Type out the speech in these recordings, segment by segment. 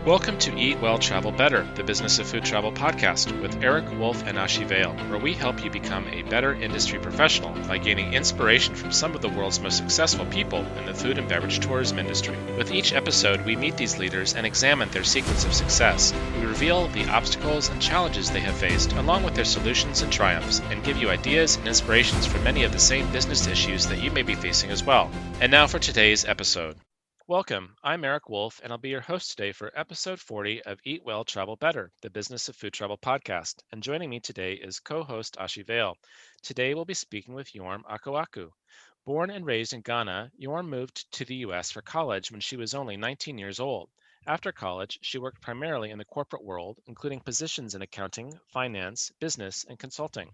Welcome to Eat Well, Travel Better, the Business of Food Travel podcast with Eric Wolf and Ashi Vale, where we help you become a better industry professional by gaining inspiration from some of the world's most successful people in the food and beverage tourism industry. With each episode, we meet these leaders and examine their secrets of success. We reveal the obstacles and challenges they have faced, along with their solutions and triumphs, and give you ideas and inspirations for many of the same business issues that you may be facing as well. And now for today's episode. Welcome. I'm Eric Wolf, and I'll be your host today for episode 40 of Eat Well, Travel Better, the Business of Food Travel podcast. And joining me today is co-host Ashi Vale. Today we'll be speaking with Yorm Ackuaku. Born and raised in Ghana, Yorm moved to the U.S. for college when she was only 19 years old. After college, she worked primarily in the corporate world, including positions in accounting, finance, business, and consulting.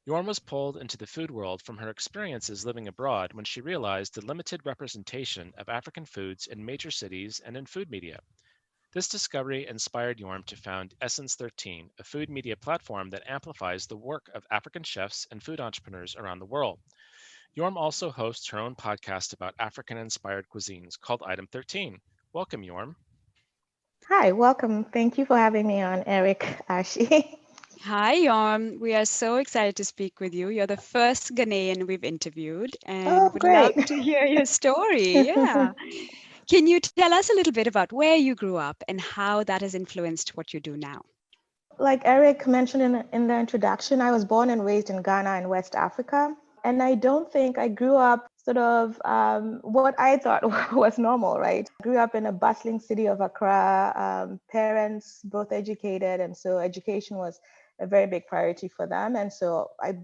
Yorm was pulled into the food world from her experiences living abroad when she realized the limited representation of African foods in major cities and in food media. This discovery inspired Yorm to found Essence 13, a food media platform that amplifies the work of African chefs and food entrepreneurs around the world. Yorm also hosts her own podcast about African-inspired cuisines called Item 13. Welcome, Yorm. Hi, welcome. Thank you for having me on, Eric, Ashi. Hi, Yorm. We are so excited to speak with you. You're the first Ghanaian we've interviewed Oh, and would love great. to hear your story. Yeah. Can you tell us a little bit about where you grew up and how that has influenced what you do now? Like Eric mentioned in the introduction, I was born and raised in Ghana in West Africa. And I don't think I grew up sort of what I thought was normal, right? I grew up in a bustling city of Accra, parents both educated. And so education was a very big priority for them. And so I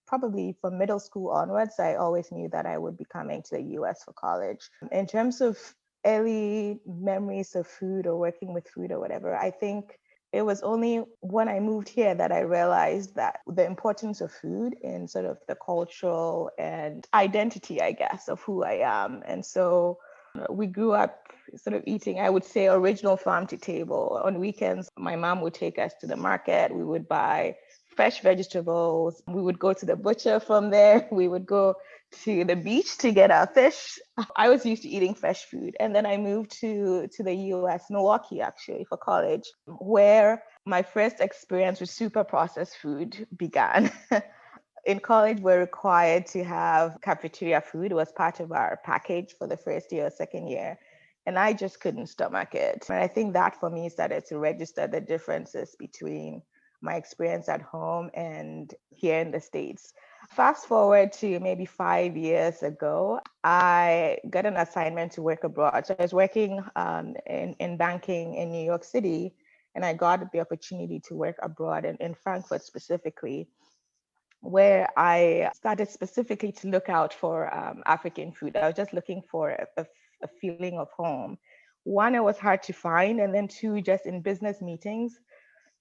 probably from middle school onwards, I always knew that I would be coming to the US for college. In terms of early memories of food or working with food or whatever, I think it was only when I moved here that I realized that the importance of food in sort of the cultural and identity, I guess, of who I am. And so we grew up sort of eating, I would say, original farm to table. On weekends, my mom would take us to the market. We would buy fresh vegetables. We would go to the butcher from there. We would go to the beach to get our fish. I was used to eating fresh food. And then I moved to the US, Milwaukee, actually, for college, where my first experience with super processed food began. In college, we're required to have cafeteria food. It was part of our package for the first year or second year. And I just couldn't stomach it. And I think that for me started to register the differences between my experience at home and here in the States. Fast forward to maybe 5 years ago, I got an assignment to work abroad. So I was working in banking in New York City, and I got the opportunity to work abroad in Frankfurt specifically, where I started specifically to look out for African food. I was just looking for a feeling of home. One, it was hard to find, and then two, just in business meetings,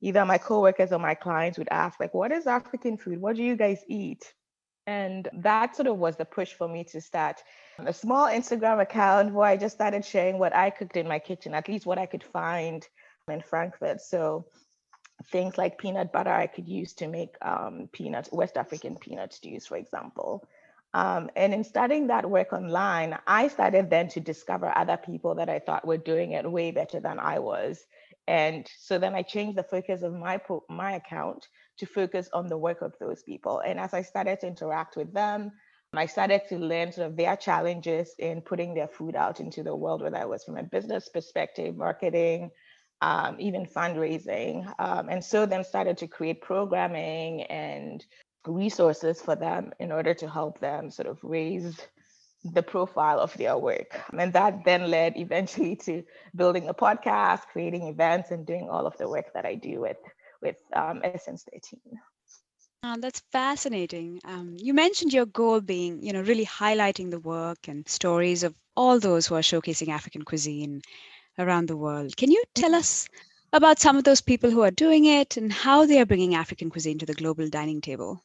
either my coworkers or my clients would ask, like, what is African food? What do you guys eat? And that sort of was the push for me to start a small Instagram account where I just started sharing what I cooked in my kitchen, at least what I could find in Frankfurt. So things like peanut butter I could use to make West African peanut stews, for example. And in starting that work online, I started then to discover other people that I thought were doing it way better than I was. And so then I changed the focus of my account to focus on the work of those people. And as I started to interact with them, I started to learn sort of their challenges in putting their food out into the world, whether it was from a business perspective, marketing, even fundraising. And so then started to create programming and resources for them in order to help them sort of raise the profile of their work. And that then led eventually to building a podcast, creating events, and doing all of the work that I do with Essence 13. That's fascinating. You mentioned your goal being, really highlighting the work and stories of all those who are showcasing African cuisine around the world. Can you tell us about some of those people who are doing it and how they are bringing African cuisine to the global dining table?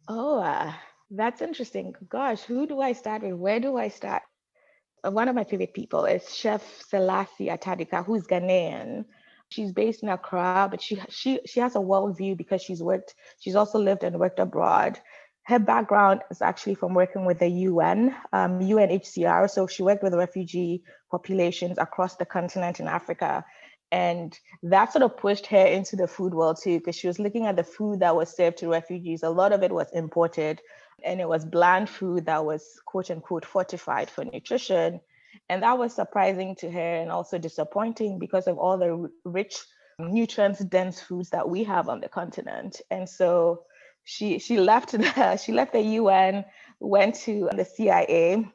Oh, that's interesting. Gosh, who do I start with? Where do I start? One of my favorite people is Chef Selassie Atadika, who's Ghanaian. She's based in Accra, but she has a worldview because she's also lived and worked abroad. Her background is actually from working with the UN, UNHCR. So she worked with refugee populations across the continent in Africa. And that sort of pushed her into the food world too, because she was looking at the food that was served to refugees. A lot of it was imported, and it was bland food that was quote unquote fortified for nutrition. And that was surprising to her and also disappointing because of all the rich, nutrients dense foods that we have on the continent. And so she left the UN, went to the CIA.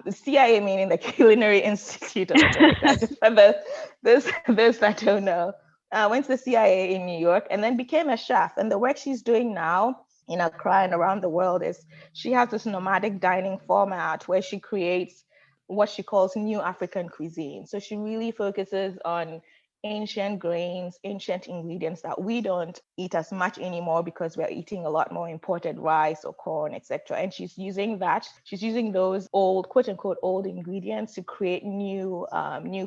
The CIA meaning the Culinary Institute of America. Just for those that don't know, went to the CIA in New York and then became a chef. And the work she's doing now in Accra and around the world is she has this nomadic dining format where she creates what she calls new African cuisine. So she really focuses on ancient grains, ancient ingredients that we don't eat as much anymore because we're eating a lot more imported rice or corn, etc. And she's using those old, quote unquote, old ingredients to create new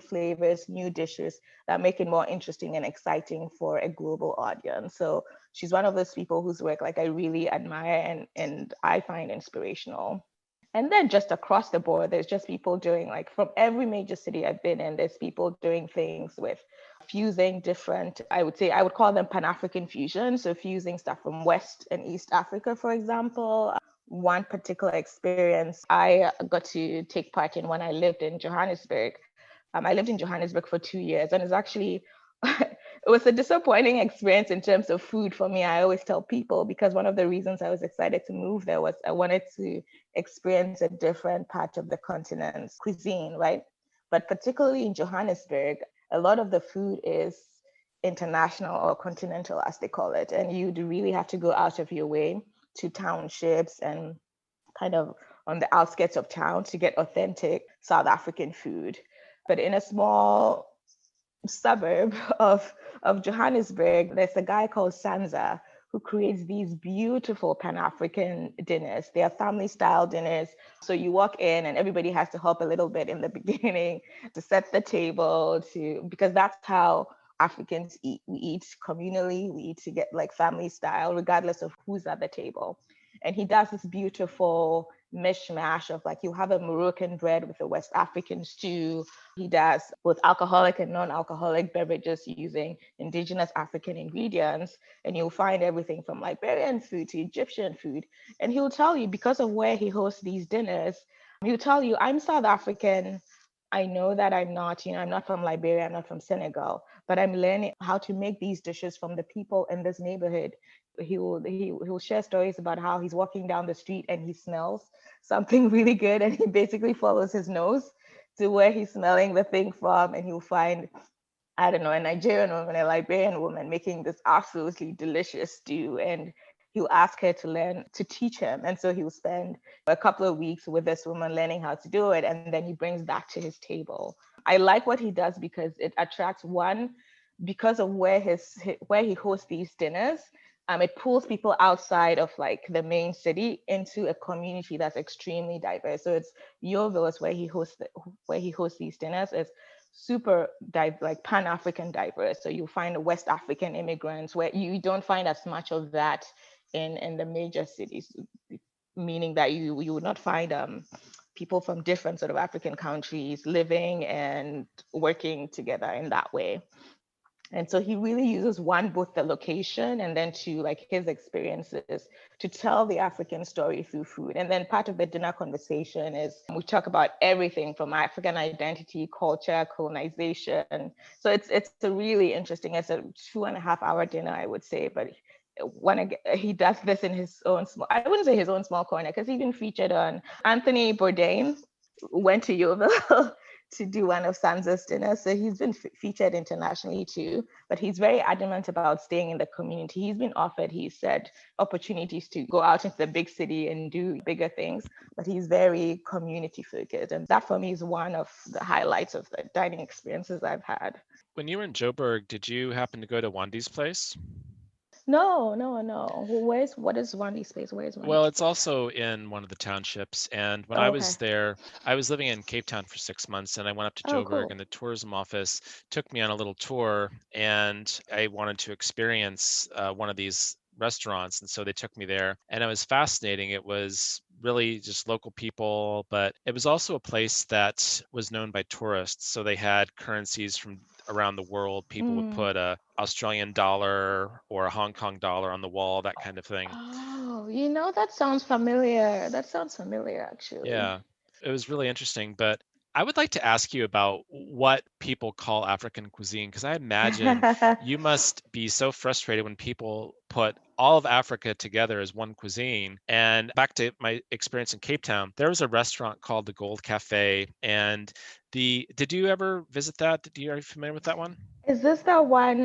flavors, new dishes that make it more interesting and exciting for a global audience. So she's one of those people whose work like I really admire and I find inspirational. And then just across the board, there's just people doing like from every major city I've been in, there's people doing things with fusing different, I would call them Pan-African fusion. So fusing stuff from West and East Africa, for example. One particular experience I got to take part in when I lived in Johannesburg. I lived in Johannesburg for 2 years, and it's actually it was a disappointing experience in terms of food for me. I always tell people because one of the reasons I was excited to move there was I wanted to experience a different part of the continent's cuisine, right? But particularly in Johannesburg, a lot of the food is international or continental, as they call it. And you do really have to go out of your way to townships and kind of on the outskirts of town to get authentic South African food. But in a small suburb of Johannesburg, there's a guy called Sansa who creates these beautiful Pan-African dinners. They are family style dinners. So you walk in and everybody has to help a little bit in the beginning to set the table because that's how Africans eat. We eat communally, we eat to get like family style, regardless of who's at the table. And he does this beautiful mishmash of like you have a Moroccan bread with a West African stew. He does both alcoholic and non-alcoholic beverages using indigenous African ingredients. And you'll find everything from Liberian food to Egyptian food. And he'll tell you, because of where he hosts these dinners, he'll tell you, I'm South African. I know that I'm not from Liberia, I'm not from Senegal, but I'm learning how to make these dishes from the people in this neighborhood. He'll share stories about how he's walking down the street and he smells something really good and he basically follows his nose to where he's smelling the thing from, and he'll find, I don't know, a Nigerian woman, a Liberian woman making this absolutely delicious stew, and he'll ask her to learn to teach him. And so he'll spend a couple of weeks with this woman learning how to do it, and then he brings that to his table. I like what he does because it attracts one, because of where he hosts these dinners. It pulls people outside of like the main city into a community that's extremely diverse. So it's Yeoville is where he hosts these dinners. It's super like Pan-African diverse. So you find West African immigrants where you don't find as much of that in the major cities, meaning that you would not find people from different sort of African countries living and working together in that way. And so he really uses one, both the location and then to like his experiences to tell the African story through food. And then part of the dinner conversation is we talk about everything from African identity, culture, colonization. So it's a really interesting, it's a 2.5 hour dinner, I would say, but he does this in his own small, I wouldn't say his own small corner, because he even featured on Anthony Bourdain, went to Yeoville to do one of Sansa's dinners. So he's been featured internationally too, but he's very adamant about staying in the community. He's been offered, he said, opportunities to go out into the big city and do bigger things, but he's very community focused. And that for me is one of the highlights of the dining experiences I've had. When you were in Joburg, did you happen to go to Wandi's place? No. What is Wandi's place? Where is Wandi's Well, it's place? also in one of the townships. And when I Oh, was okay. there, I was living in Cape Town for 6 months, and I went up to Oh, Joburg, cool. and the tourism office took me on a little tour, and I wanted to experience one of these restaurants. And so they took me there, and it was fascinating. It was really just local people, but it was also a place that was known by tourists. So they had currencies from around the world. People would put a Australian dollar or a Hong Kong dollar on the wall, that kind of thing. Oh, that sounds familiar. That sounds familiar, actually. Yeah, it was really interesting. But I would like to ask you about what people call African cuisine, because I imagine you must be so frustrated when people put all of Africa together as one cuisine. And back to my experience in Cape Town, there was a restaurant called the Gold Cafe. And did you ever visit that? Are you familiar with that one? Is this the one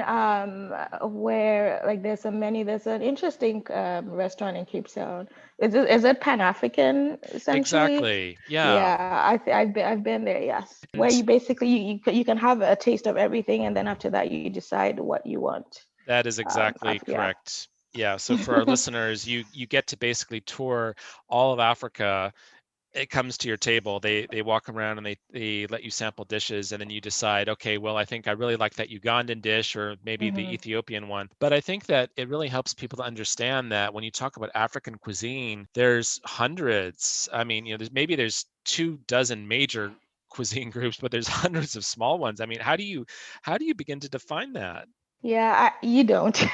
where like there's an interesting restaurant in Cape Town. Is it Pan-African essentially? Exactly. Yeah. Yeah, I've been there, yes. Where you basically you can have a taste of everything, and then after that you decide what you want. That is exactly Yeah. correct. Yeah. So for our listeners, you get to basically tour all of Africa. It comes to your table. They walk around and they let you sample dishes, and then you decide, okay, well, I think I really like that Ugandan dish or maybe the Ethiopian one. But I think that it really helps people to understand that when you talk about African cuisine, there's hundreds. I mean, there's 24 major cuisine groups, but there's hundreds of small ones. I mean, how do you begin to define that? Yeah, you don't.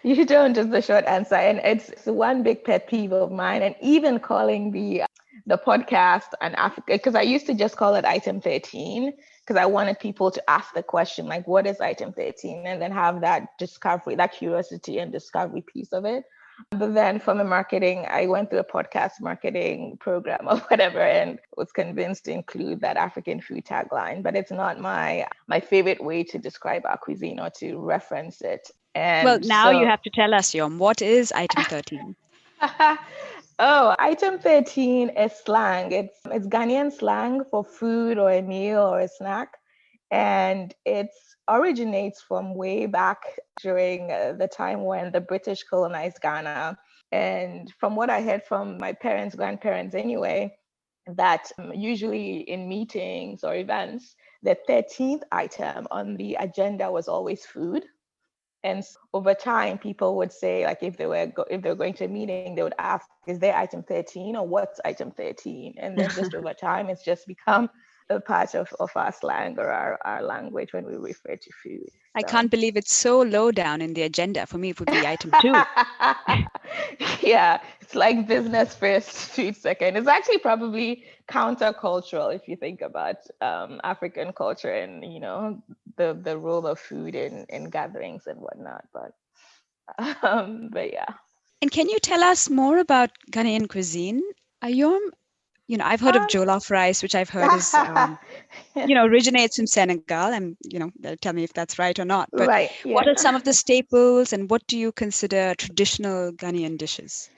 You don't is the short answer. And it's one big pet peeve of mine. And even calling the podcast an Africa, because I used to just call it item 13, because I wanted people to ask the question, like, what is item 13? And then have that discovery, that curiosity and discovery piece of it. But then from the marketing, I went through a podcast marketing program or whatever and was convinced to include that African food tagline. But it's not my favorite way to describe our cuisine or to reference it. Well, And now you so have to tell us, Yom, what is item 13? oh, item 13 is slang. It's Ghanaian slang for food or a meal or a snack. And it originates from way back during the time when the British colonized Ghana. And from what I heard from my parents, grandparents anyway, that usually in meetings or events, the 13th item on the agenda was always food. And over time, people would say, like, if they were going to a meeting, they would ask, "Is there item 13 or what's item 13?" And then just over time, it's just become a part of our slang or our language when we refer to food. I So can't believe it's so low down in the agenda. For me, it would be item 2. yeah, it's like business first, food second. It's actually probably countercultural if you think about African culture and the role of food in gatherings and whatnot. But yeah. And can you tell us more about Ghanaian cuisine? Yom, I've heard of Um, jollof rice, which I've heard is, originates from Senegal. And, tell me if that's right or not. But right, what are yeah. some of the staples and what do you consider traditional Ghanaian dishes?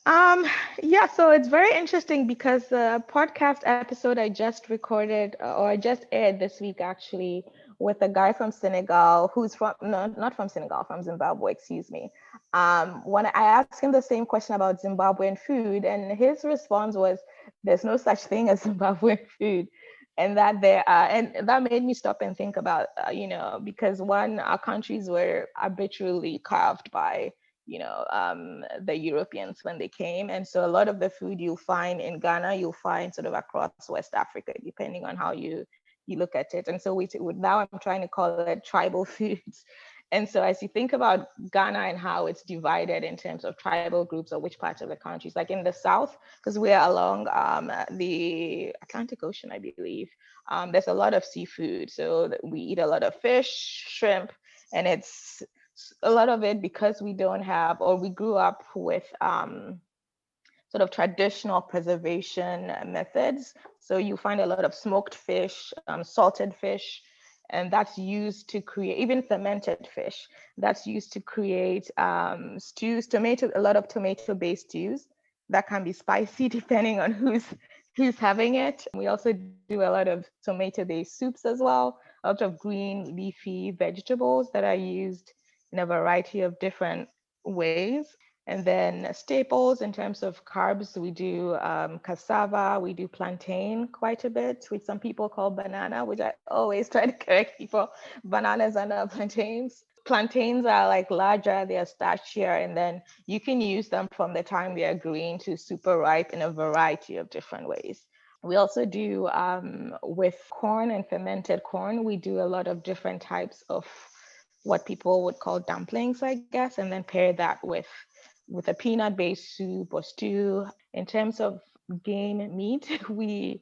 Um, yeah, so it's very interesting because the podcast episode I just recorded or I just aired this week actually with a guy from Senegal who's from no, not from Senegal, from Zimbabwe, excuse me. When I asked him the same question about Zimbabwean food, and his response was, "There's no such thing as Zimbabwean food." And and that made me stop and think about, because one, our countries were arbitrarily carved by the Europeans when they came. And so a lot of the food you'll find in Ghana, you'll find sort of across West Africa, depending on how you look at it. And so now I'm trying to call it tribal foods. And so as you think about Ghana and how it's divided in terms of tribal groups or which parts of the countries, like in the South, because we're along the Atlantic Ocean, I believe, there's a lot of seafood. So we eat a lot of fish, shrimp, and it's a lot of it because we don't have, or we grew up with sort of traditional preservation methods. So you find a lot of smoked fish, salted fish, and that's used to create, even fermented fish, that's used to create stews, a lot of tomato-based stews that can be spicy depending on who's having it. We also do a lot of tomato-based soups as well, a lot of green leafy vegetables that are used in a variety of different ways. And then staples in terms of carbs, we do cassava, we do plantain quite a bit, which some people call banana, which I always try to correct people. Bananas are not plantains. Plantains are like larger, they're starchier, and then you can use them from the time they're green to super ripe in a variety of different ways. We also do with corn and fermented corn, we do a lot of different types of what people would call dumplings, I guess, and then pair that with a peanut-based soup or stew. In terms of game meat, we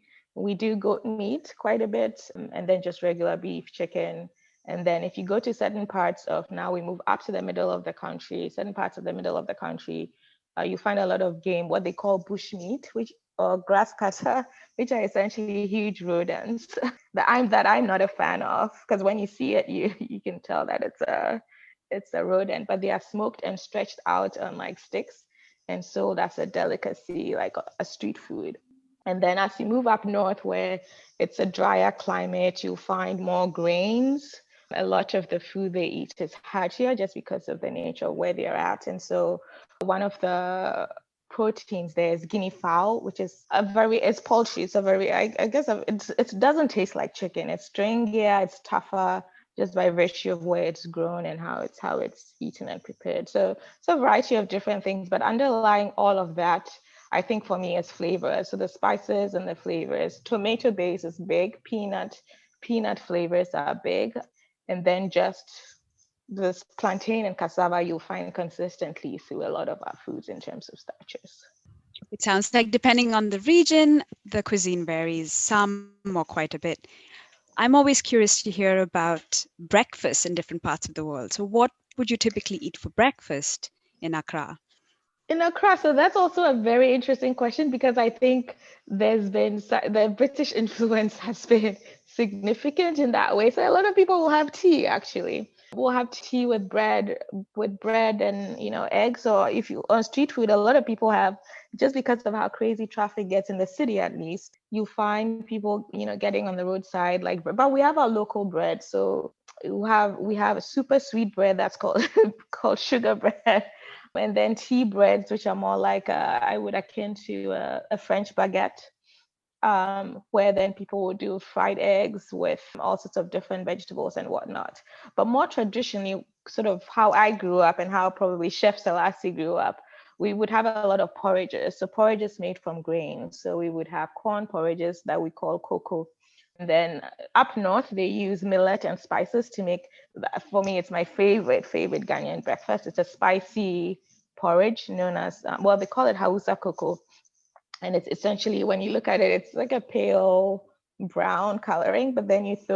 do goat meat quite a bit, and then just regular beef, chicken. And then if you go to certain parts of, now we move up to the middle of the country, certain parts of the middle of the country, you find a lot of game, what they call bush meat, which or grass cutter, which are essentially huge rodents that I'm not a fan of, because when you see it, you can tell that it's a rodent, but they are smoked and stretched out on like sticks and sold as a delicacy, like a street food. And then as you move up north, where it's a drier climate, you'll find more grains. A lot of the food they eat is heartier just because of the nature of where they're at. And so one of the proteins there is guinea fowl, which is it's poultry. It's a very, I guess it doesn't taste like chicken. It's stringier, it's tougher, just by virtue of where it's grown and how it's eaten and prepared. So it's a variety of different things, but underlying all of that, I think for me is flavor. So the spices and the flavors. Tomato base is big. Peanut flavors are big, and then just this plantain and cassava you'll find consistently through a lot of our foods in terms of starches. It sounds like depending on the region, the cuisine varies, some or quite a bit. I'm always curious to hear about breakfast in different parts of the world. So, what would you typically eat for breakfast in Accra? In Accra, so that's also a very interesting question because I think the British influence has been significant in that way. So a lot of people will have tea actually. We'll have tea with bread and eggs. Or if you on street food, a lot of people have, just because of how crazy traffic gets in the city at least, you find people getting on the roadside like, but we have our local bread. So we have a super sweet bread that's called called sugar bread, and then tea breads, which are more like I would akin to a French baguette, where then people would do fried eggs with all sorts of different vegetables and whatnot. But more traditionally, sort of how I grew up and how probably Chef Selassie grew up, we would have a lot of porridges. So porridges made from grain. So we would have corn porridges that we call cocoa. And then up north, they use millet and spices to make, for me, it's my favorite Ghanaian breakfast. It's a spicy porridge known as, well, they call it Hausa cocoa. And it's essentially, when you look at it, it's like a pale brown coloring, but then you can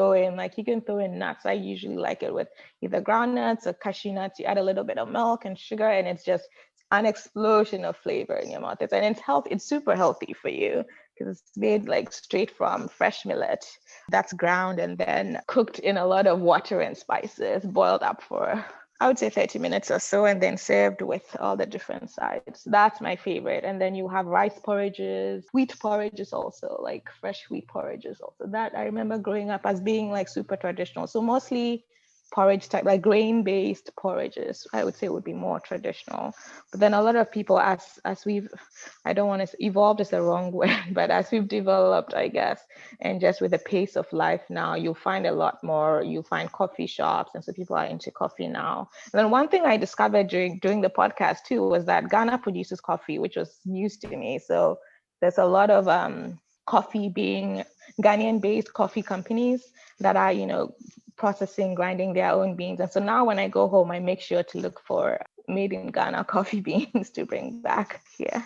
throw in nuts. I usually like it with either ground nuts or cashew nuts. You add a little bit of milk and sugar, and it's just an explosion of flavor in your mouth. It's healthy. It's super healthy for you because it's made like straight from fresh millet that's ground and then cooked in a lot of water and spices, boiled up for, I would say, 30 minutes or so, and then served with all the different sides. That's my favorite. And then you have rice porridges, wheat porridges also, like fresh wheat porridges also. That I remember growing up as being like super traditional. So mostly porridge type, like grain-based porridges, I would say would be more traditional. But then a lot of people, as we've, I don't want to, evolved is the wrong word, but as we've developed, I guess, and just with the pace of life now, you'll find a lot more. You'll find coffee shops, and so people are into coffee now. And then one thing I discovered during the podcast too was that Ghana produces coffee, which was news to me. So there's a lot of coffee being Ghanaian-based coffee companies that are, processing, grinding their own beans. And so now when I go home, I make sure to look for made in Ghana coffee beans to bring back here.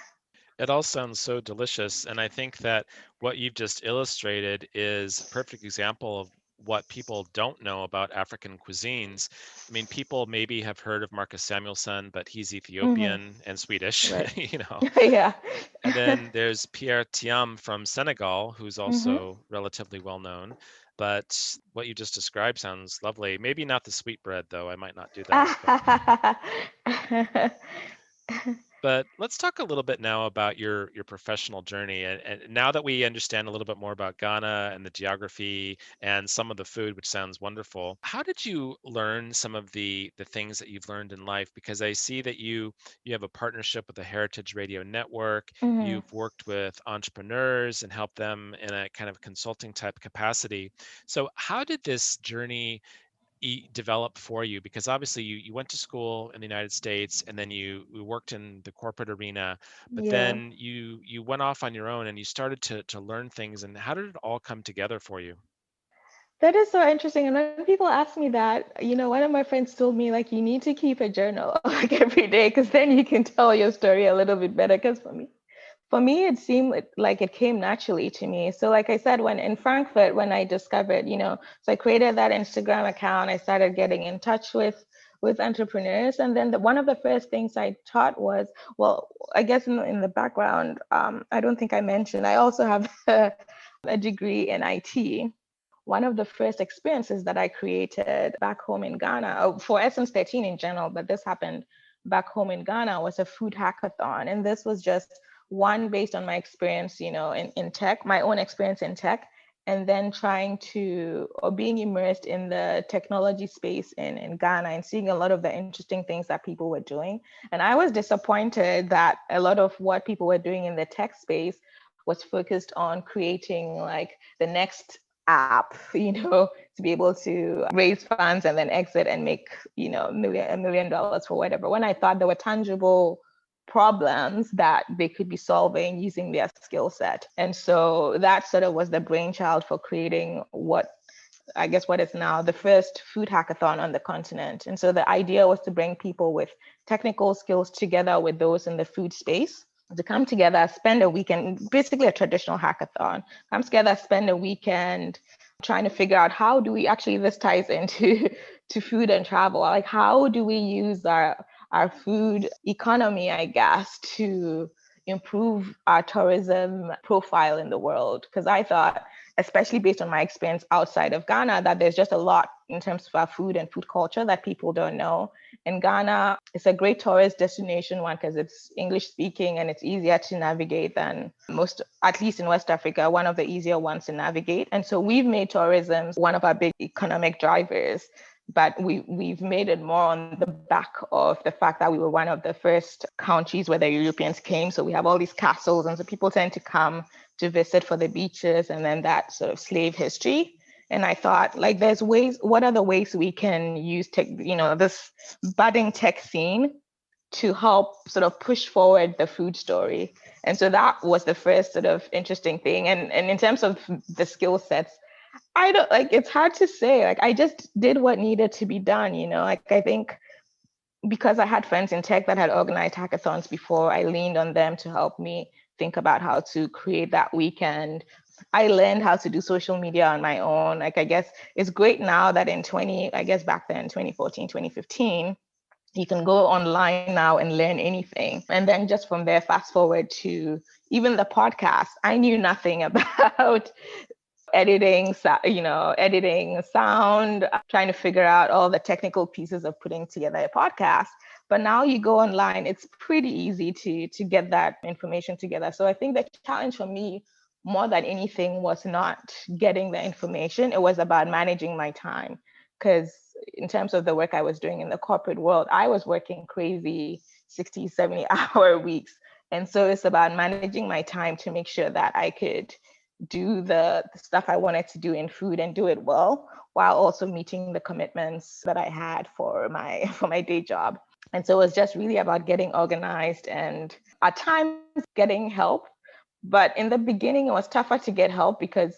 It all sounds so delicious. And I think that what you've just illustrated is a perfect example of what people don't know about African cuisines. I mean, people maybe have heard of Marcus Samuelsson, but he's Mm-hmm. Ethiopian and Swedish, Right. you know. Yeah. And then there's Pierre Thiam from Senegal, who's Mm-hmm. also relatively well known. But what you just described sounds lovely. Maybe not the sweetbread, though. I might not do that. But let's talk a little bit now about your professional journey. And now that we understand a little bit more about Ghana and the geography and some of the food, which sounds wonderful, how did you learn some of the things that you've learned in life? Because I see that you have a partnership with the Heritage Radio Network. Mm-hmm. You've worked with entrepreneurs and helped them in a kind of consulting type capacity. So how did this journey develop for you? Because obviously you went to school in the United States, and then you worked in the corporate arena, but Yeah. then you went off on your own and you started to learn things. And how did it all come together for you? That is so interesting. And when people ask me that, one of my friends told me, like, you need to keep a journal like every day, because then you can tell your story a little bit better. Because for me, it seemed like it came naturally to me. So, like I said, when in Frankfurt, when I discovered, so I created that Instagram account, I started getting in touch with entrepreneurs. And then one of the first things I taught was, well, I guess in the background, I don't think I mentioned, I also have a degree in IT. One of the first experiences that I created back home in Ghana, for Essence 13 in general, but this happened back home in Ghana, was a food hackathon. And this was just one based on my experience, in tech, my own experience in tech, and then trying to, or being immersed in the technology space in Ghana and seeing a lot of the interesting things that people were doing. And I was disappointed that a lot of what people were doing in the tech space was focused on creating like the next app, to be able to raise funds and then exit and make, $1 million for whatever. When I thought there were tangible problems that they could be solving using their skill set. And so that sort of was the brainchild for creating what is now the first food hackathon on the continent. And so the idea was to bring people with technical skills together with those in the food space to come together, spend a weekend, basically a traditional hackathon, come together, spend a weekend trying to figure out how do we actually, this ties into to food and travel, like how do we use our food economy, I guess, to improve our tourism profile in the world. Because I thought, especially based on my experience outside of Ghana, that there's just a lot in terms of our food and food culture that people don't know. In Ghana, it's a great tourist destination, one, because it's English speaking and it's easier to navigate than most, at least in West Africa, one of the easier ones to navigate. And so we've made tourism one of our big economic drivers, but we've made it more on the back of the fact that we were one of the first countries where the Europeans came. So we have all these castles, and so people tend to come to visit for the beaches and then that sort of slave history. And I thought, like, there's ways, what are the ways we can use tech, this budding tech scene to help sort of push forward the food story. And so that was the first sort of interesting thing. And in terms of the skill sets, I don't, like, it's hard to say. Like, I just did what needed to be done, like, I think because I had friends in tech that had organized hackathons before, I leaned on them to help me think about how to create that weekend. I learned how to do social media on my own. Like, I guess it's great now that back then, 2014, 2015, you can go online now and learn anything. And then just from there, fast forward to even the podcast. I knew nothing about editing sound, trying to figure out all the technical pieces of putting together a podcast. But now you go online, it's pretty easy to get that information together. So I think the challenge for me more than anything was not getting the information. It was about managing my time. Because in terms of the work I was doing in the corporate world, I was working crazy 60, 70-hour weeks. And so it's about managing my time to make sure that I could do the stuff I wanted to do in food and do it well, while also meeting the commitments that I had for my day job. And so it was just really about getting organized and at times getting help. But in the beginning, it was tougher to get help because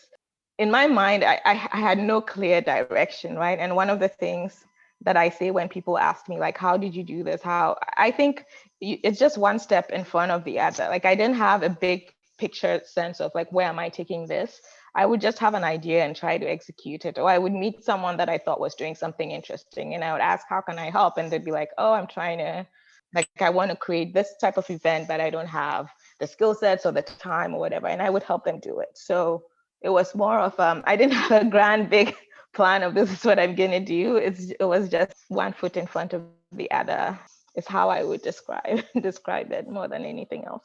in my mind, I had no clear direction, right? And one of the things that I say when people ask me, like, how did you do this? I think it's just one step in front of the other. Like, I didn't have a big picture sense of like, where am I taking this? I would just have an idea and try to execute it. Or I would meet someone that I thought was doing something interesting and I would ask, how can I help? And they'd be like, oh, I'm trying to, like, I want to create this type of event, but I don't have the skill sets or the time or whatever. And I would help them do it. So it was more of, I didn't have a grand, big plan of this is what I'm going to do. It was just one foot in front of the other is how I would describe it more than anything else.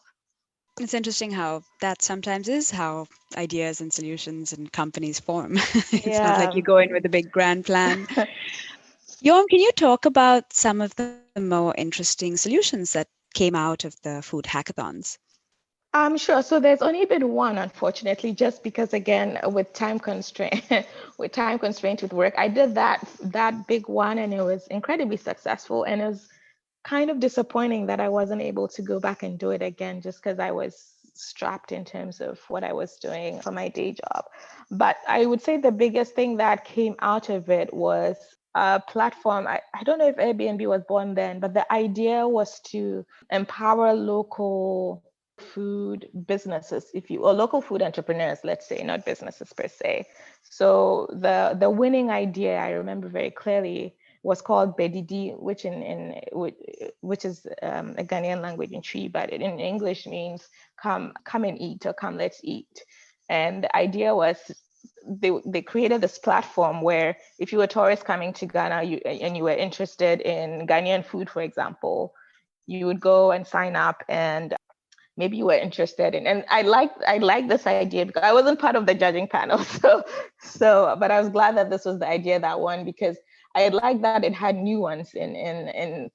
It's interesting how that sometimes is how ideas and solutions and companies form. It's not like you go in with a big grand plan. Yorm, can you talk about some of the more interesting solutions that came out of the food hackathons? Sure. So there's only been one, unfortunately, just because again, with time constraint, with time constraint with work, I did that big one, and it was incredibly successful. And it was kind of disappointing that I wasn't able to go back and do it again, just because I was strapped in terms of what I was doing for my day job. But I would say the biggest thing that came out of it was a platform. I don't know if Airbnb was born then, but the idea was to empower local food businesses, if you or local food entrepreneurs, let's say, not businesses per se. So the winning idea I remember very clearly was called Bedidi, which is a Ghanaian language in Tree, but in English means come and eat, or come let's eat. And the idea was they created this platform where if you were a tourist coming to Ghana and you were interested in Ghanaian food, for example, you would go and sign up, and maybe you were interested in. And I like this idea because I wasn't part of the judging panel. But I was glad that this was the idea that won, because I like that it had nuance in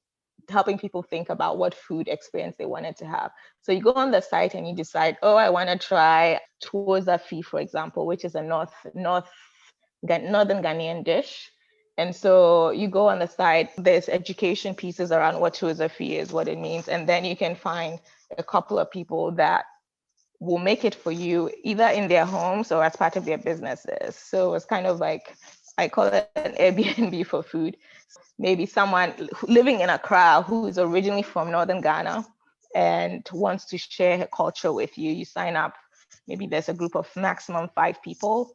helping people think about what food experience they wanted to have. So you go on the site and you decide, oh, I want to try Tuoza Fi, for example, which is a northern Ghanaian dish. And so you go on the site, there's education pieces around what Tuoza Fi is, what it means, and then you can find a couple of people that will make it for you either in their homes or as part of their businesses. So it's kind of like, I call it an Airbnb for food. Maybe someone living in Accra who is originally from Northern Ghana and wants to share her culture with you. You sign up, maybe there's a group of maximum 5 people.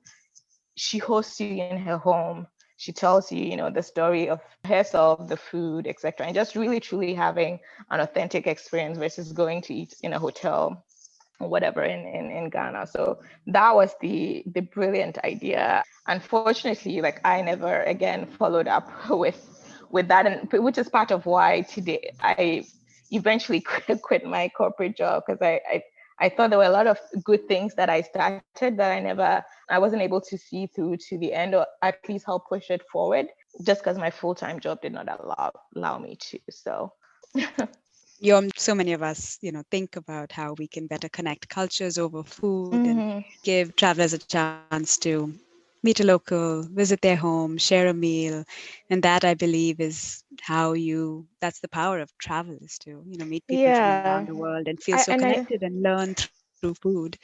She hosts you in her home. She tells you, the story of herself, the food, etc. And just really, truly having an authentic experience versus going to eat in a hotel or whatever in Ghana. So that was the brilliant idea. Unfortunately, like I never again followed up with that, and which is part of why today I eventually quit my corporate job, because I thought there were a lot of good things that I started that I wasn't able to see through to the end, or at least help push it forward, just because my full-time job did not allow me to. So So many of us, think about how we can better connect cultures over food and mm-hmm. give travelers a chance to meet a local, visit their home, share a meal. And that, I believe, is that's the power of travel, is to, meet people from around Yeah. the world and feel I, so and I, connected and learn through food.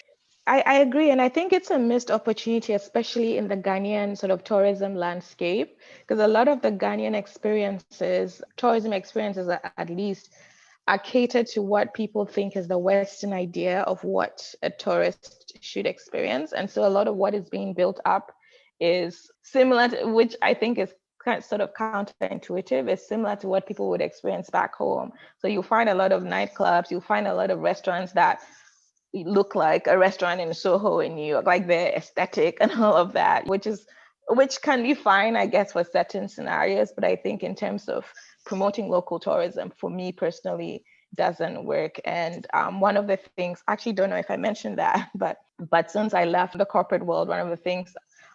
I agree. And I think it's a missed opportunity, especially in the Ghanaian sort of tourism landscape, because a lot of the Ghanaian tourism experiences at least, are catered to what people think is the Western idea of what a tourist should experience. And so a lot of what is being built up is similar to, which I think is sort of counterintuitive, is similar to what people would experience back home. So you'll find a lot of nightclubs, you'll find a lot of restaurants that look like a restaurant in Soho in New York, like their aesthetic and all of that, which can be fine, I guess, for certain scenarios. But I think in terms of promoting local tourism, for me personally, doesn't work. And one of the things, actually don't know if I mentioned that, but since I left the corporate world, one of the things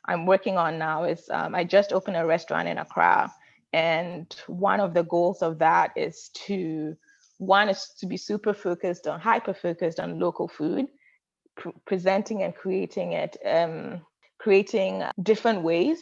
I'm working on now is I just opened a restaurant in Accra. And one of the goals of that is to be hyper focused on local food, presenting and creating it, creating different ways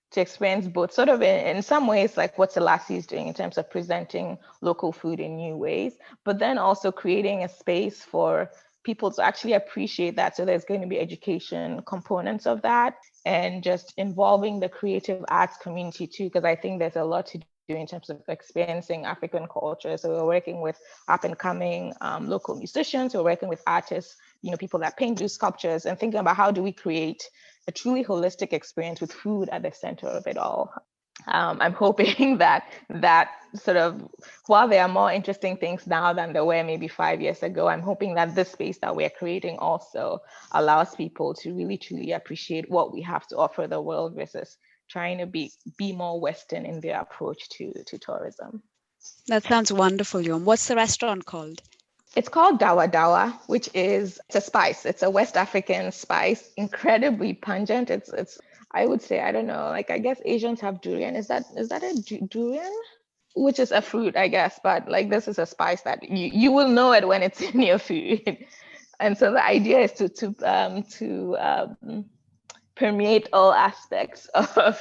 to experience both, sort of in some ways like what Selassie is doing in terms of presenting local food in new ways, but then also creating a space for people to actually appreciate that. So there's going to be education components of that, and just involving the creative arts community too, because I think there's a lot to do in terms of experiencing African culture. So we're working with up and coming local musicians, we're working with artists, people that paint, do sculptures, and thinking about how do we create a truly holistic experience with food at the center of it all. I'm hoping that sort of, while there are more interesting things now than there were maybe 5 years ago, I'm hoping that this space that we're creating also allows people to really truly appreciate what we have to offer the world versus trying to be more Western in their approach to tourism. That sounds wonderful, Yorm. What's the restaurant called? It's called Dawa Dawa, which is it's a spice. It's a West African spice, incredibly pungent. It's I would say, I don't know, like I guess Asians have durian. Is that a durian? Which is a fruit, I guess, but like this is a spice that you will know it when it's in your food. And so the idea is to permeate all aspects of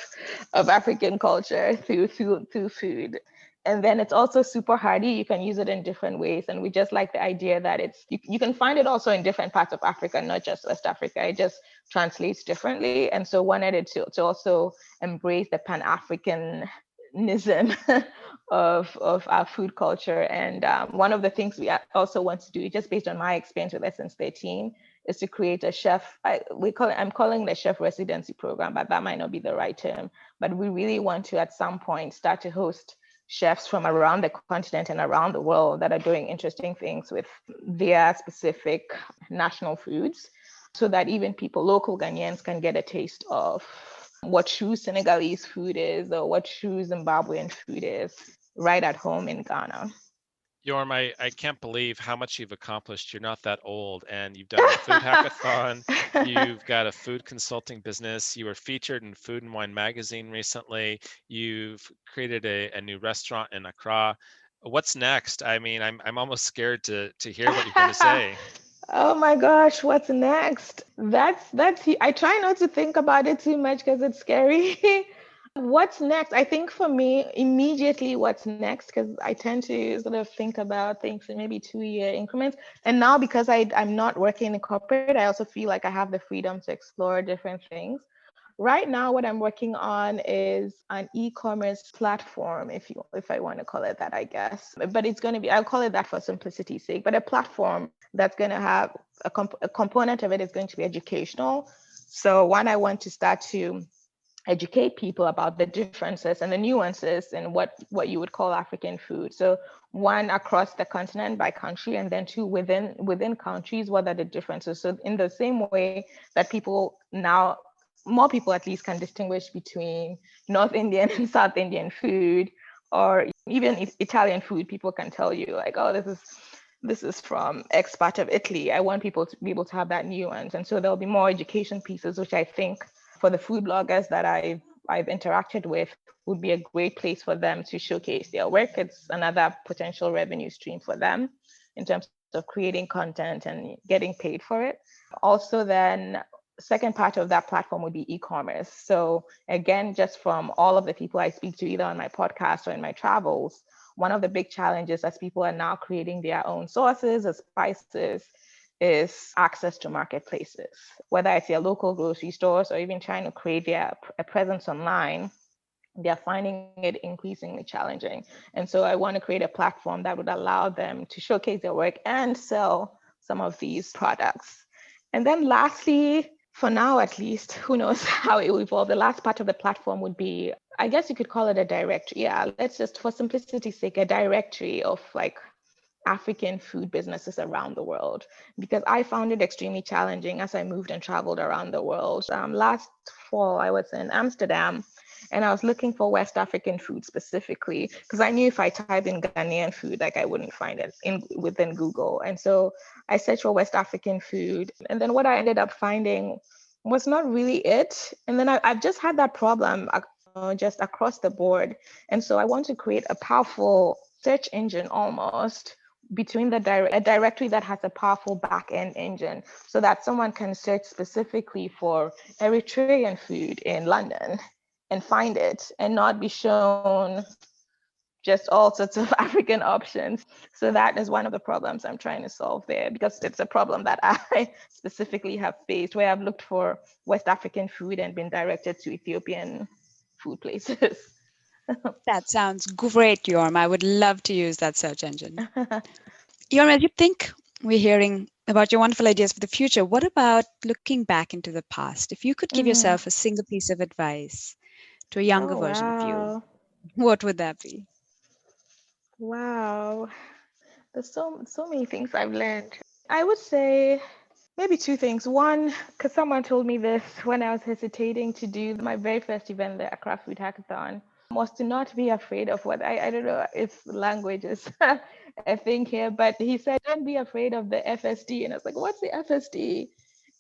African culture through food. And then it's also super hardy. You can use it in different ways. And we just like the idea that you can find it also in different parts of Africa, not just West Africa. It just translates differently. And so wanted it to also embrace the Pan-Africanism of our food culture. And one of the things we also want to do, just based on my experience with Essence 13, is to create a chef. I'm calling it a chef residency program, but that might not be the right term. But we really want to, at some point, start to host chefs from around the continent and around the world that are doing interesting things with their specific national foods, so that even people, local Ghanaians, can get a taste of what true Senegalese food is or what true Zimbabwean food is right at home in Ghana. Yorm, I can't believe how much you've accomplished. You're not that old, and you've done a food hackathon. You've got a food consulting business. You were featured in Food and Wine magazine recently. You've created a new restaurant in Accra. What's next? I mean, I'm almost scared to hear what you're going to say. Oh my gosh, what's next? That's I try not to think about it too much because it's scary. What's next? I think for me, immediately what's next, because I tend to sort of think about things in maybe 2-year increments. And now because I'm not working in corporate, I also feel like I have the freedom to explore different things. Right now, what I'm working on is an e-commerce platform, if I want to call it that, I guess. But it's going to be, I'll call it that for simplicity's sake, but a platform that's going to have a component of it is going to be educational. So one, I want to start to educate people about the differences and the nuances in what you would call African food. So one, across the continent by country, and then two, within countries, what are the differences? So in the same way that people now, more people at least, can distinguish between North Indian and South Indian food, or even Italian food, people can tell you like, oh, this is from X part of Italy. I want people to be able to have that nuance. And so there'll be more education pieces, which I think for the food bloggers that I've interacted with would be a great place for them to showcase their work. It's another potential revenue stream for them in terms of creating content and getting paid for it. Also, then second part of that platform would be e-commerce. So again, just from all of the people I speak to, either on my podcast or in my travels, one of the big challenges as people are now creating their own sauces or spices is access to marketplaces, whether it's your local grocery stores or even trying to create a presence online. They're finding it increasingly challenging. And so I want to create a platform that would allow them to showcase their work and sell some of these products. And then lastly, for now at least, who knows how it will evolve, the last part of the platform would be, I guess you could call it a directory. Yeah, let's just, for simplicity's sake, a directory of like African food businesses around the world, because I found it extremely challenging as I moved and traveled around the world. Last fall, I was in Amsterdam and I was looking for West African food specifically, because I knew if I typed in Ghanaian food, like I wouldn't find it within Google. And so I searched for West African food. And then what I ended up finding was not really it. And then I've just had that problem just across the board. And so I want to create a powerful search engine almost between a directory that has a powerful back-end engine, so that someone can search specifically for Eritrean food in London and find it and not be shown just all sorts of African options. So that is one of the problems I'm trying to solve there, because it's a problem that I specifically have faced, where I've looked for West African food and been directed to Ethiopian food places. That sounds great, Yorm. I would love to use that search engine. Yorm, as you think we're hearing about your wonderful ideas for the future, what about looking back into the past? If you could give yourself a single piece of advice to a younger Oh, version of you, wow. what would that be? Wow. There's so many things I've learned. I would say maybe two things. One, because someone told me this when I was hesitating to do my very first event, the Accra Food Hackathon, was to not be afraid of what I don't know if language is a thing here, but he said, don't be afraid of the FSD. And I was like, what's the FSD?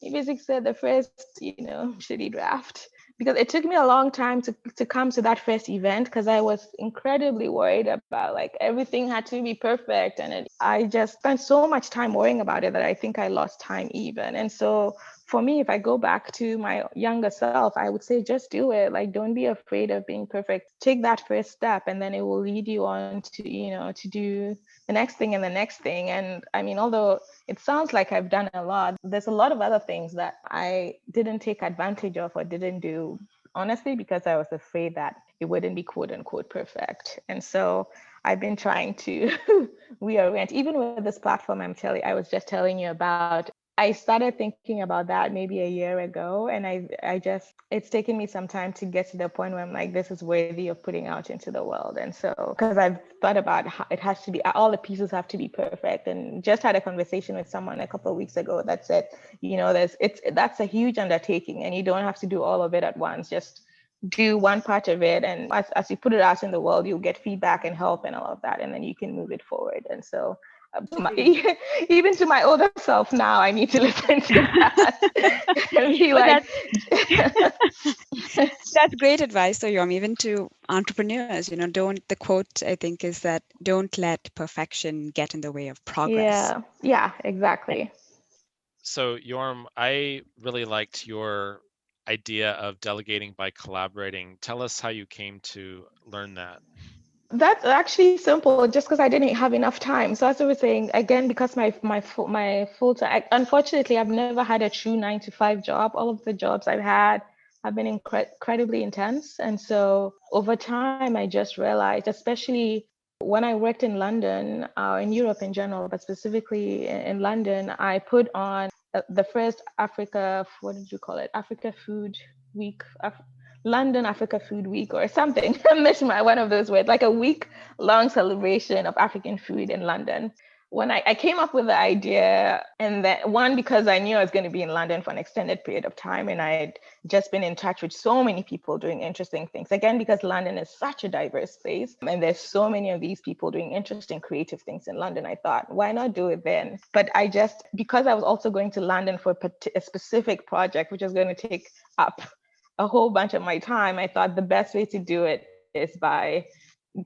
He basically said the first, shitty draft. because it took me a long time to come to that first event, because I was incredibly worried about like everything had to be perfect. And I just spent so much time worrying about it that I think I lost time even. And so for me, if I go back to my younger self, I would say just do it. Like, don't be afraid of being perfect. Take that first step, and then it will lead you on to, to do the next thing and the next thing. And I mean, although it sounds like I've done a lot, there's a lot of other things that I didn't take advantage of or didn't do, honestly, because I was afraid that it wouldn't be quote unquote perfect. And so I've been trying to reorient, even with this platform I was just telling you about. I started thinking about that maybe a year ago, and I just, it's taken me some time to get to the point where I'm like, this is worthy of putting out into the world. And so, because I've thought about how it has to be, all the pieces have to be perfect, and just had a conversation with someone a couple of weeks ago that said, that's a huge undertaking, and you don't have to do all of it at once. Just do one part of it, and as you put it out in the world, you'll get feedback and help and all of that, and then you can move it forward. And so even to my older self now, I need to listen to that and be But like, that's great advice, though, Yorm, even to entrepreneurs. Don't, the quote I think is that don't let perfection get in the way of progress. yeah, exactly. So, Yorm, I really liked your idea of delegating by collaborating. Tell us how you came to learn that. That's actually simple, just because I didn't have enough time. So as I was saying, again, because my full time, unfortunately, I've never had a true 9 to 5 job. All of the jobs I've had have been incredibly intense. And so over time, I just realized, especially when I worked in London, in Europe in general, but specifically in London, I put on the first Africa, what did you call it? Africa Food Week, London Africa Food Week or something. One of those words, like a week long celebration of African food in London. When I came up with the idea, and that one, because I knew I was going to be in London for an extended period of time, and I had just been in touch with so many people doing interesting things. Again, because London is such a diverse place, and there's so many of these people doing interesting, creative things in London, I thought, why not do it then? But because I was also going to London for a specific project, which was going to take up a whole bunch of my time, I thought the best way to do it is by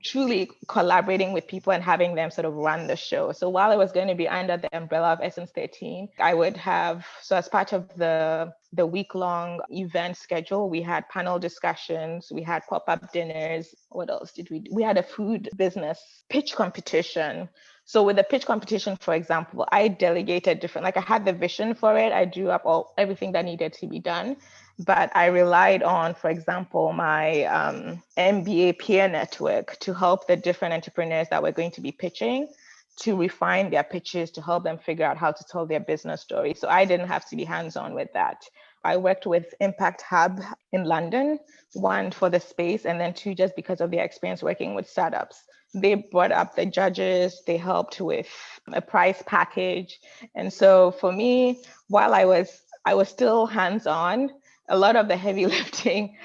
truly collaborating with people and having them sort of run the show. So while it was going to be under the umbrella of Essence 13, I would have, so as part of the week-long event schedule, we had panel discussions, we had pop-up dinners. What else did we do? We had a food business pitch competition. So with the pitch competition, for example, I delegated different, like I had the vision for it. I drew up everything that needed to be done. But I relied on, for example, my MBA peer network to help the different entrepreneurs that were going to be pitching to refine their pitches, to help them figure out how to tell their business story. So I didn't have to be hands-on with that. I worked with Impact Hub in London, one for the space, and then two, just because of their experience working with startups. They brought up the judges, they helped with a prize package. And so for me, while I was still hands-on, a lot of the heavy lifting,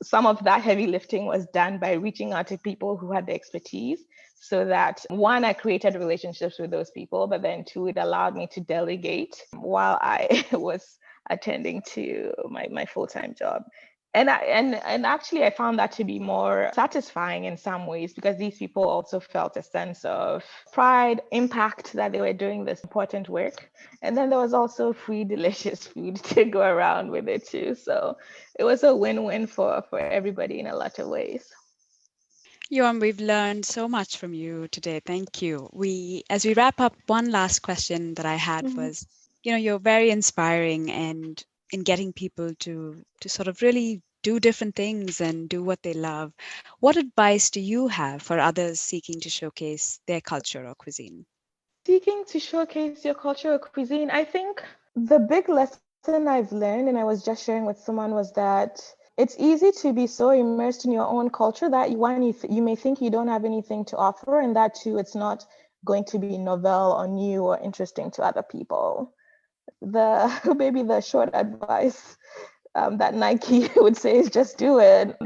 some of that heavy lifting was done by reaching out to people who had the expertise, so that one, I created relationships with those people, but then two, it allowed me to delegate while I was attending to my full-time job. And actually I found that to be more satisfying in some ways, because these people also felt a sense of pride, impact, that they were doing this important work. And then there was also free, delicious food to go around with it too. So it was a win-win for everybody in a lot of ways. Yorm, we've learned so much from you today. Thank you. As we wrap up, one last question that I had Mhm. was, you're very inspiring and in getting people to sort of really do different things and do what they love. What advice do you have for others seeking to showcase their culture or cuisine? Seeking to showcase your culture or cuisine, I think the big lesson I've learned, and I was just sharing with someone, was that it's easy to be so immersed in your own culture that you may think you don't have anything to offer, and that too, it's not going to be novel or new or interesting to other people. Maybe the short advice that Nike would say is just do it.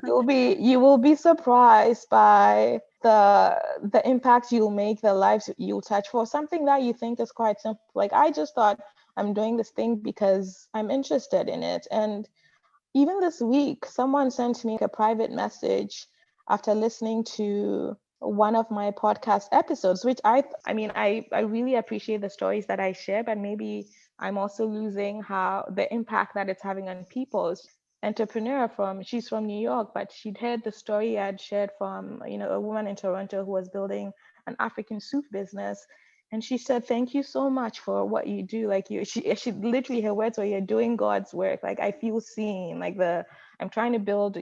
You will be surprised by the impact you'll make, the lives you'll touch for something that you think is quite simple. Like, I just thought I'm doing this thing because I'm interested in it, and Even this week, someone sent me a private message after listening to one of my podcast episodes, which I really appreciate the stories that I share, but maybe I'm also losing how the impact that it's having on people. Entrepreneur she's from New York, but she'd heard the story I'd shared from, a woman in Toronto who was building an African soup business. And she said, "Thank you so much for what you do. Like she literally, her words were, you're doing God's work. Like I feel seen. I'm trying to build,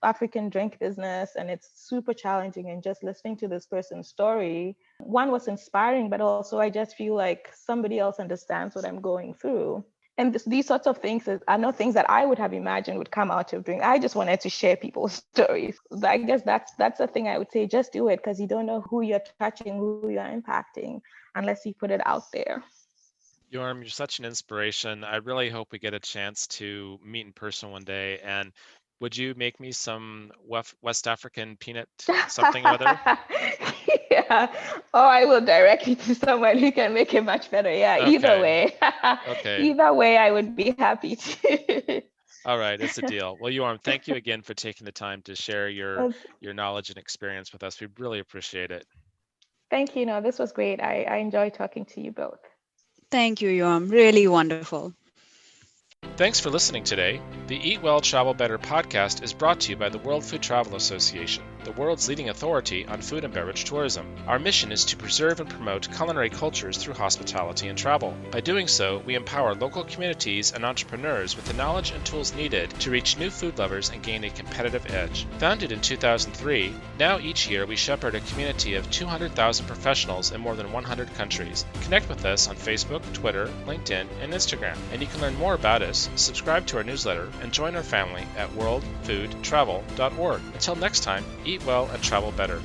African drink business, and it's super challenging. And just listening to this person's story, one was inspiring, but also I just feel like somebody else understands what I'm going through." And these sorts of things are not things that I would have imagined would come out of doing. I just wanted to share people's stories. I guess that's the thing I would say. Just do it, because you don't know who you're touching, who you're impacting, unless you put it out there. Yorm, you're such an inspiration. I really hope we get a chance to meet in person one day. And would you make me some West African peanut something or other? Yeah. Or I will direct you to someone who can make it much better. Yeah, either Okay. way. Okay. Either way, I would be happy to. All right, it's a deal. Well, Yorm, thank you again for taking the time to share your Well, knowledge and experience with us. We really appreciate it. thank you. No, this was great. I enjoyed talking to you both. Thank you, Yorm. Really wonderful. Thanks for listening today. The Eat Well, Travel Better podcast is brought to you by the World Food Travel Association, the world's leading authority on food and beverage tourism. Our mission is to preserve and promote culinary cultures through hospitality and travel. By doing so, we empower local communities and entrepreneurs with the knowledge and tools needed to reach new food lovers and gain a competitive edge. Founded in 2003, now each year we shepherd a community of 200,000 professionals in more than 100 countries. Connect with us on Facebook, Twitter, LinkedIn, and Instagram, and you can learn more about us, subscribe to our newsletter, and join our family at worldfoodtravel.org. Until next time, eat well and travel better.